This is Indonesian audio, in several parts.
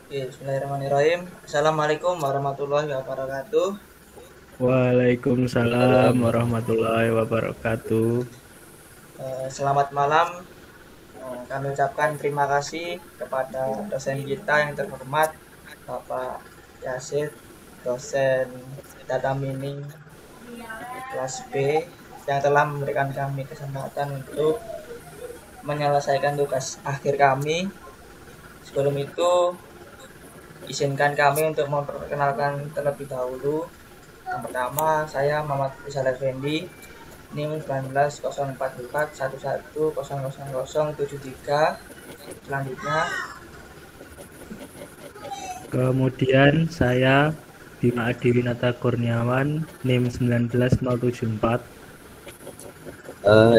Oke, bismillahirrahmanirrahim. Assalamualaikum warahmatullahi wabarakatuh. Waalaikumsalam warahmatullahi wabarakatuh. Selamat malam. Kami ucapkan terima kasih kepada dosen kita yang terhormat, Bapak Yasid, dosen data mining kelas B, yang telah memberikan kami kesempatan untuk menyelesaikan tugas akhir kami. Sebelum itu, izinkan kami untuk memperkenalkan terlebih dahulu. Yang pertama, saya Muhammad Rizal Effendi, NIM 190411100073. Selanjutnya, Kemudian saya Bima Adi Winata Kurniawan, NIM 19074.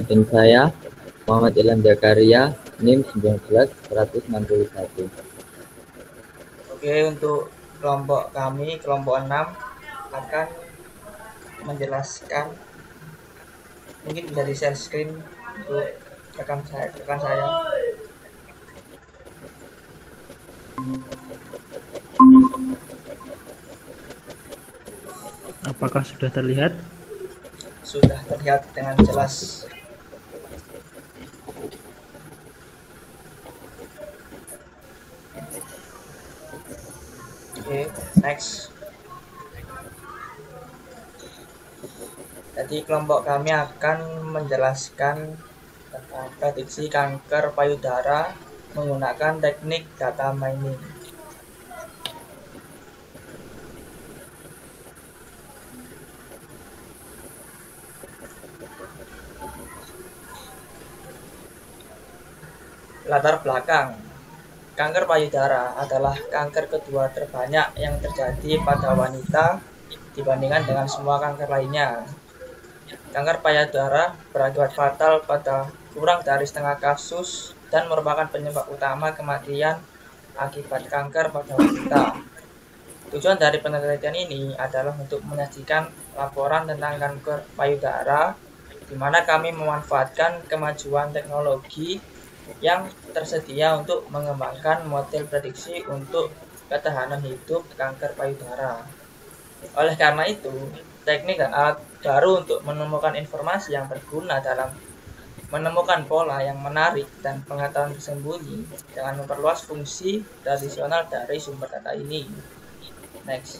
Dan saya Muhammad Ilham Zakaria, NIM 19161. oke, untuk kelompok kami, kelompok 6 akan menjelaskan, mungkin bisa di share screen untuk rekan saya. Apakah sudah terlihat? Sudah terlihat dengan jelas. Oke, next. Jadi kelompok kami akan menjelaskan tentang prediksi kanker payudara menggunakan teknik data mining. Latar belakang. Kanker payudara adalah kanker kedua terbanyak yang terjadi pada wanita dibandingkan dengan semua kanker lainnya. Kanker payudara berakibat fatal pada kurang dari setengah kasus dan merupakan penyebab utama kematian akibat kanker pada wanita. Tujuan dari penelitian ini adalah untuk menyajikan laporan tentang kanker payudara, di mana kami memanfaatkan kemajuan teknologi yang tersedia untuk mengembangkan model prediksi untuk ketahanan hidup kanker payudara. Oleh karena itu, teknik dan alat baru untuk menemukan informasi yang berguna dalam menemukan pola yang menarik dan pengetahuan tersembunyi dengan memperluas fungsi tradisional dari sumber data ini. Next.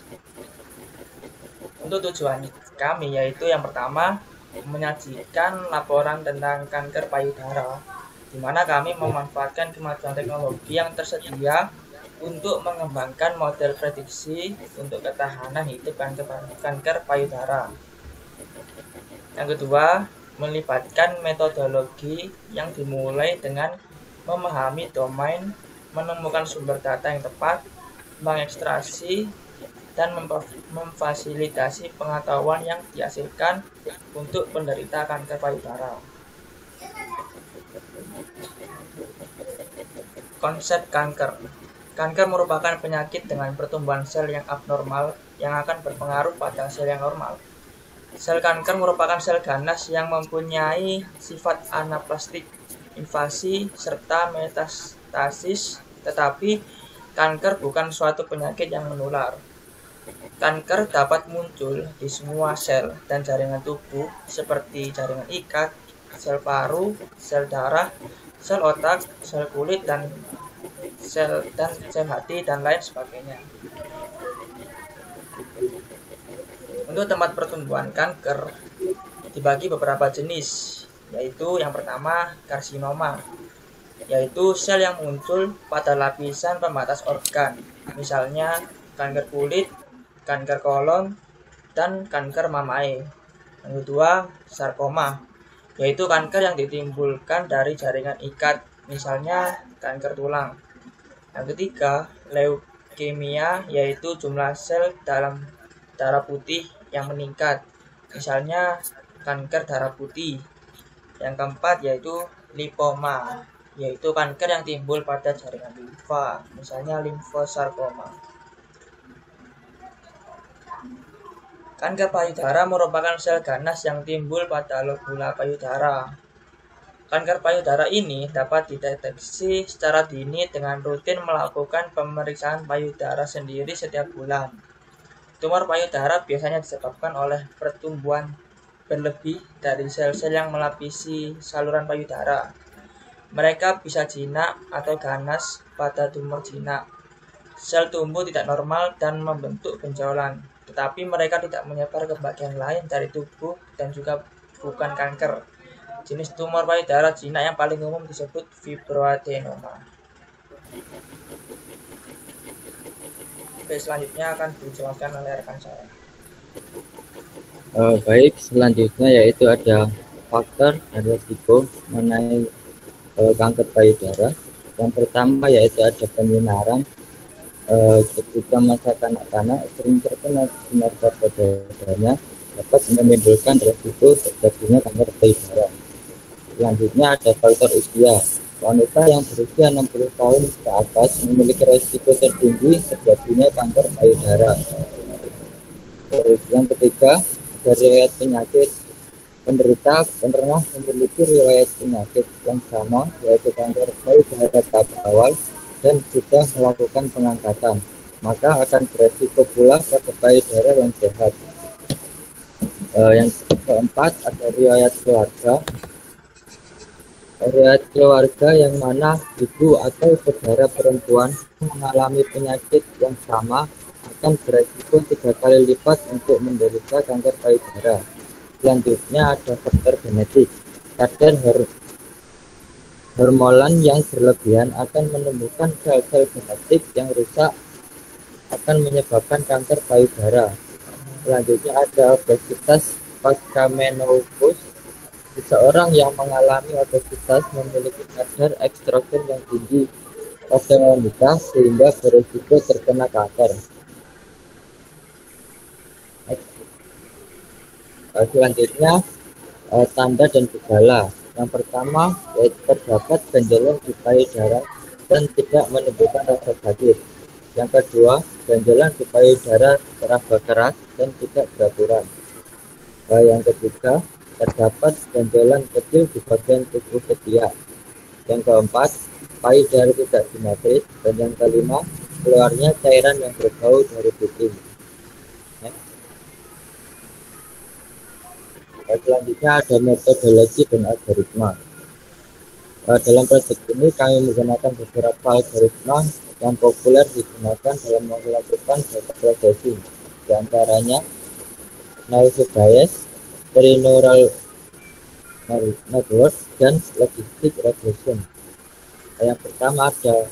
Untuk tujuan kami yaitu yang pertama, menyajikan laporan tentang kanker payudara, di mana kami memanfaatkan kemajuan teknologi yang tersedia untuk mengembangkan model prediksi untuk ketahanan hidup kanker payudara. Yang kedua, melibatkan metodologi yang dimulai dengan memahami domain, menemukan sumber data yang tepat, mengekstraksi, dan memfasilitasi pengetahuan yang dihasilkan untuk penderita kanker payudara. Konsep kanker. Kanker merupakan penyakit dengan pertumbuhan sel yang abnormal yang akan berpengaruh pada sel yang normal. Sel kanker merupakan sel ganas yang mempunyai sifat anaplastik, invasi, serta metastasis, tetapi kanker bukan suatu penyakit yang menular. Kanker dapat muncul di semua sel dan jaringan tubuh seperti jaringan ikat, sel paru, sel darah, sel otak, sel kulit, dan sel hati, dan lain sebagainya. Untuk tempat pertumbuhan kanker dibagi beberapa jenis, yaitu yang pertama karsinoma, yaitu sel yang muncul pada lapisan pembatas organ, misalnya kanker kulit, kanker kolon, dan kanker mamae. Yang kedua, sarkoma, yaitu kanker yang ditimbulkan dari jaringan ikat, misalnya kanker tulang. Yang ketiga, leukemia, yaitu jumlah sel dalam darah putih yang meningkat, misalnya kanker darah putih. Yang keempat yaitu lipoma, yaitu kanker yang timbul pada jaringan limfa, misalnya limfosarkoma. Kanker payudara merupakan sel ganas yang timbul pada lobula payudara. Kanker payudara ini dapat dideteksi secara dini dengan rutin melakukan pemeriksaan payudara sendiri setiap bulan. Tumor payudara biasanya disebabkan oleh pertumbuhan berlebih dari sel-sel yang melapisi saluran payudara. Mereka bisa jinak atau ganas pada tumor jinak. Sel tumbuh tidak normal dan membentuk benjolan, tetapi mereka tidak menyebar ke bagian lain dari tubuh dan juga bukan kanker. Jenis tumor payudara jinak yang paling umum disebut fibroadenoma. Oke, selanjutnya akan dijelaskan oleh rekan saya. Baik, selanjutnya yaitu ada faktor dan risiko mengenai kanker payudara. Yang pertama yaitu ada penyinaran. Ketika masa kanak-kanak sering terkena sinar payudaranya dapat menimbulkan risiko terjadinya kanker payudara. Selanjutnya ada faktor usia. Wanita yang berusia 60 tahun ke atas memiliki risiko tertinggi terjadinya kanker payudara. Terus yang ketiga, dari riwayat penyakit. Penderita pernah memiliki riwayat penyakit yang sama, yaitu kanker payudara tahap awal dan sudah melakukan pengangkatan, maka akan beresiko pula pada payudara yang sehat. Yang keempat ada riwayat keluarga. Riwayat keluarga yang mana ibu atau saudara perempuan mengalami penyakit yang sama akan beresiko 3 kali lipat untuk menderita kanker payudara. Selanjutnya ada faktor genetik. Kadar hormonan yang berlebihan akan menumbuhkan sel-sel genetik yang rusak akan menyebabkan kanker payudara. Selanjutnya ada obesitas pasca menopause. Seseorang yang mengalami obesitas memiliki kadar estrogen yang tinggi pada wanita sehingga berisiko terkena kanker. Selanjutnya tanda dan gejala. Yang pertama yaitu terdapat benjolan di payudara dan tidak menimbulkan rasa sakit. Yang kedua, benjolan di payudara terasa keras dan tidak beraturan. Yang ketiga, terdapat benjolan kecil di bagian tubuh ketiak. Yang keempat, payudara tidak simetris. Dan yang kelima, keluarnya cairan yang berbau dari puting. Selanjutnya ada metodologi dan algoritma. Dalam proyek ini kami menggunakan beberapa algoritma yang populer digunakan dalam melakukan data processing. Di antaranya Naive Bayes, Neural Network, dan Logistic Regression. Yang pertama ada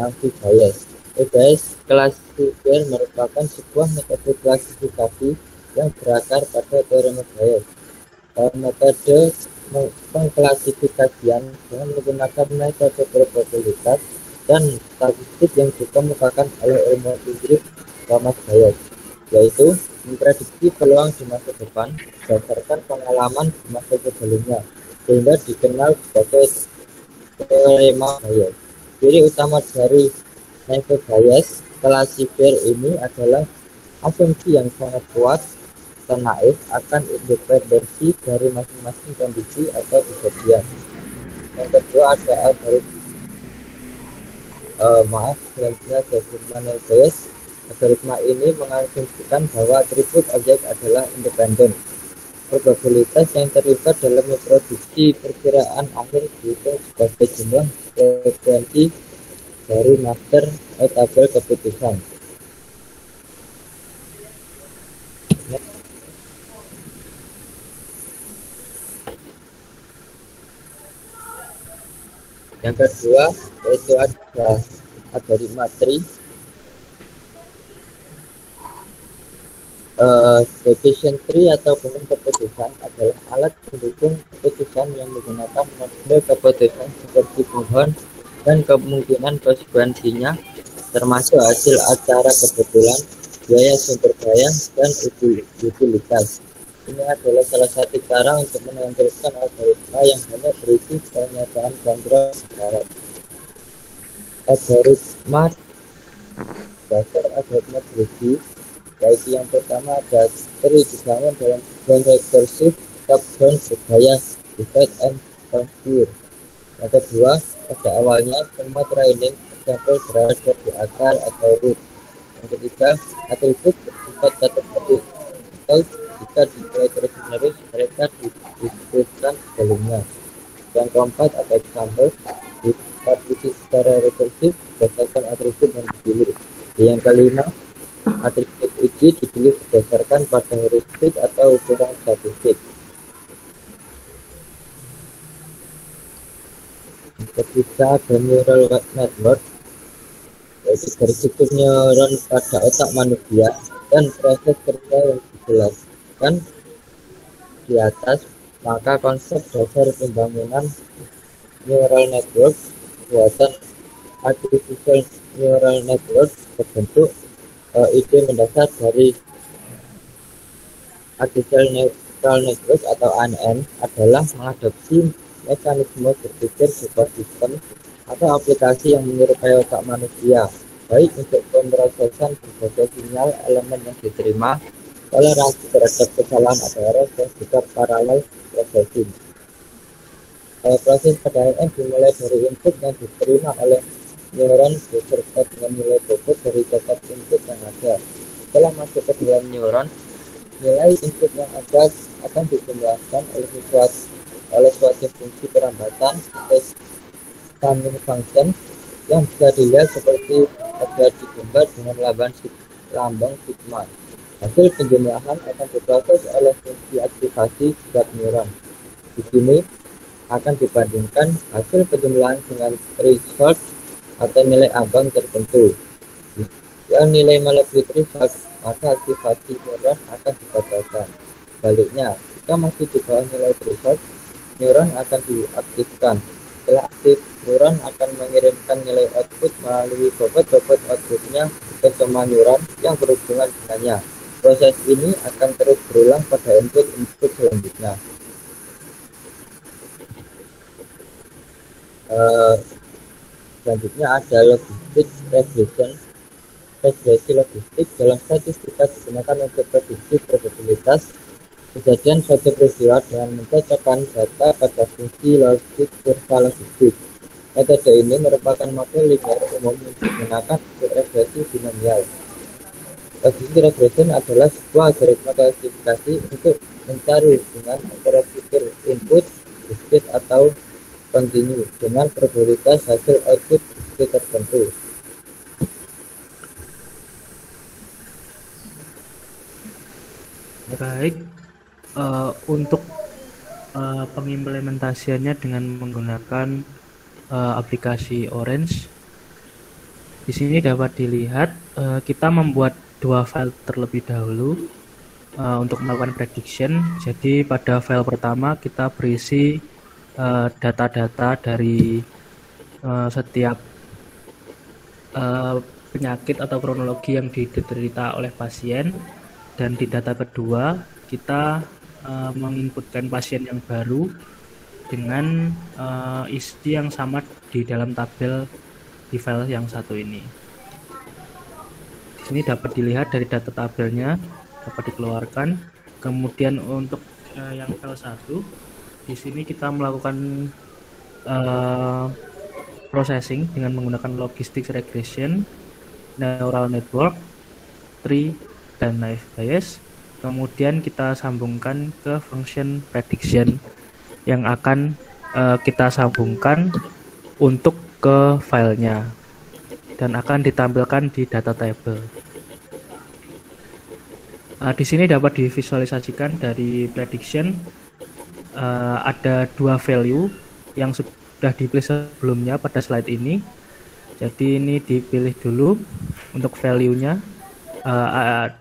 Naive Bayes. Bayes classifier merupakan sebuah metode klasifikasi yang berakar pada teorema Bayes. Metode pengklasifikasian dengan menggunakan metode probabilitas dan statistik yang dikemukakan oleh ilmuwan Inggris Thomas Bayes, yaitu memprediksi peluang di masa depan berdasarkan pengalaman di masa sebelumnya, sehingga dikenal sebagai teorema Bayes. Ciri utama dari Naive Bayes classifier ini adalah asumsi yang sangat kuat dan naif akan independensi dari masing-masing kondisi atau kejadian. Yang kedua ada algoritma selanjutnya Naive Bayes. Algoritma ini mengasumsikan bahwa atribut objek adalah independen. Probabilitas yang terlibat dalam memproduksi perkiraan akhir dihitung sebagai jumlah frekuensi dari master tabel keputusan. Yang kedua yaitu ada algoritma tree. Decision tree atau gunung keputusan adalah alat pendukung keputusan yang menggunakan model keputusan seperti pohon dan kemungkinan konsekuensinya, termasuk hasil acara kebetulan, biaya sumber daya, dan utilitas. Ini adalah salah satu cara untuk menampilkan algoritma yang hanya berisi pernyataan kontrol syarat. Algoritma dasar algoritma berisi yaitu yang pertama ada tree dibangun dalam sebuah rekursif top down bergaya divide and transfer. Yang kedua, pada awalnya semua training example berada di akar atau root. Yang ketiga, atribut bersifat catat ketik atau jika dimulai terus-menerus mereka disebutkan sebelumnya. Yang keempat, ada example dipartisi secara rekursif berdasarkan atribut yang dipilih. Yang kelima, atribut uji dipilih berdasarkan pada heuristik atau ukuran statistik. Ketika ada neural network, yaitu berstruktur neuron pada otak manusia dan proses kerja yang dijelaskan di atas, maka konsep dasar pembangunan neural network buatan artificial neural network terbentuk. Ide mendasar dari artificial neural network atau ANN adalah mengadopsi mekanisme berpikir sebuah sistem atau aplikasi yang menyerupai otak manusia, baik untuk pemrosesan berbagai sinyal elemen yang diterima, toleransi terhadap kesalahan atau error, dan juga parallel processing. Proses pada ANN dimulai dari input yang diterima oleh neuron beserta dengan nilai bobot dari data input yang ada. Setelah masuk ke dalam neuron, nilai input yang ada akan dijumlahkan oleh suatu fungsi perambatan atau timing function yang bisa dilihat seperti ada di gambar dengan lambang sigma. Hasil penjumlahan akan diproses oleh fungsi aktivasi setiap neuron. Di sini akan dibandingkan hasil penjumlahan dengan result atau nilai ambang tertentu. Yang nilai melebihi result, maka aktivasi neuron akan dibatalkan. Baliknya, jika masih di bawah nilai result, neuron akan diaktifkan. Setelah aktif, neuron akan mengirimkan nilai output melalui bobot-bobot outputnya ke semua neuron yang berhubungan dengannya. Proses ini akan terus berulang pada input-input selanjutnya. Selanjutnya ada logistik regression. Regresi logistik dalam statistika digunakan untuk prediksi probabilitas kejadian suatu peristiwa dengan mencocokkan data pada fungsi logik kurva logistik. Metode ini merupakan model linear umum yang digunakan untuk regresi binomial. Logistik regression adalah sebuah algoritma klasifikasi untuk mencari hubungan antara fitur input, discrete atau continue dengan probabilitas hasil output discrete tertentu. Baik, untuk pengimplementasiannya dengan menggunakan aplikasi Orange, di sini dapat dilihat kita membuat dua file terlebih dahulu untuk melakukan prediction. Jadi pada file pertama kita berisi data-data dari setiap penyakit atau kronologi yang diderita oleh pasien, dan di data kedua kita menginputkan pasien yang baru dengan isi yang sama di dalam tabel di file yang satu ini. Di sini dapat dilihat dari data tabelnya dapat dikeluarkan. Kemudian untuk yang file 1, di sini kita melakukan processing dengan menggunakan logistic regression, neural network, tree, dan naive bayes. Kemudian kita sambungkan ke function prediction yang akan kita sambungkan untuk ke filenya dan akan ditampilkan di data table. Di sini dapat divisualisasikan dari prediction. Ada dua value yang sudah dipilih sebelumnya pada slide ini. Jadi ini dipilih dulu untuk value-nya.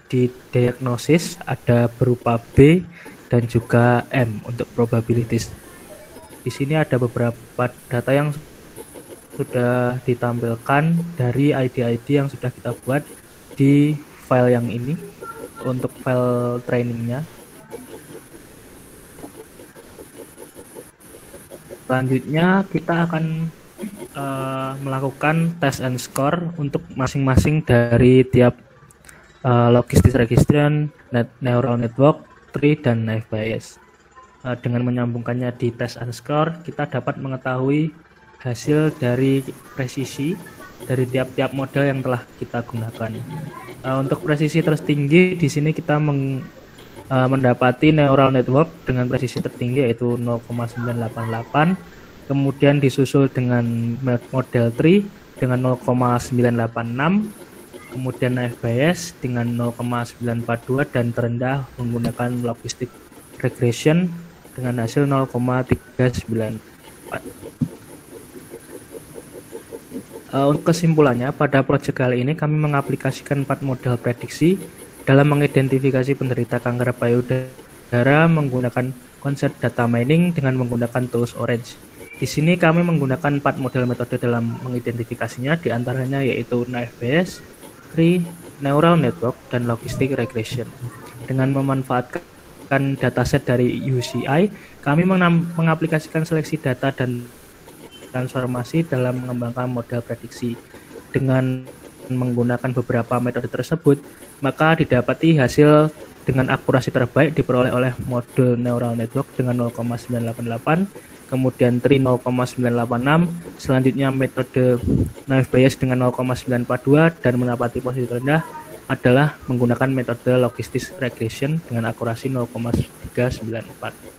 Di diagnosis ada berupa B dan juga M untuk probabilities. Di sini ada beberapa data yang sudah ditampilkan dari ID-ID yang sudah kita buat di file yang ini untuk file trainingnya. Selanjutnya kita akan melakukan test and score untuk masing-masing dari tiap logistic regression, neural network, tree, dan naive bayes. dengan menyambungkannya di test underscore, kita dapat mengetahui hasil dari presisi dari tiap-tiap model yang telah kita gunakan. Untuk presisi tertinggi di sini kita mendapati neural network dengan presisi tertinggi yaitu 0,988, kemudian disusul dengan model tree dengan 0,986, kemudian naive Bayes dengan 0,942 dan terendah menggunakan logistic regression dengan hasil 0,394. Untuk kesimpulannya, pada proyek kali ini kami mengaplikasikan 4 model prediksi dalam mengidentifikasi penderita kanker payudara menggunakan konsep data mining dengan menggunakan tools Orange. Di sini kami menggunakan 4 model metode dalam mengidentifikasinya, diantaranya yaitu naive Bayes, tree, neural network, dan logistic regression. Dengan memanfaatkan dataset dari UCI, kami mengaplikasikan seleksi data dan transformasi dalam mengembangkan model prediksi. Dengan menggunakan beberapa metode tersebut, maka didapati hasil dengan akurasi terbaik diperoleh oleh model neural network dengan 0,988, kemudian tree 0,986, selanjutnya metode naive Bayes dengan 0,942, dan mendapati posisi terendah adalah menggunakan metode logistic regression dengan akurasi 0,394.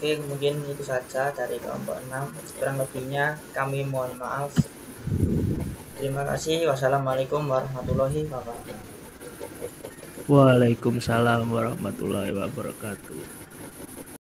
Oke, mungkin itu saja dari kelompok 6. Kurang lebihnya kami mohon maaf. Terima kasih. Wassalamualaikum warahmatullahi wabarakatuh. Waalaikumsalam warahmatullahi wabarakatuh.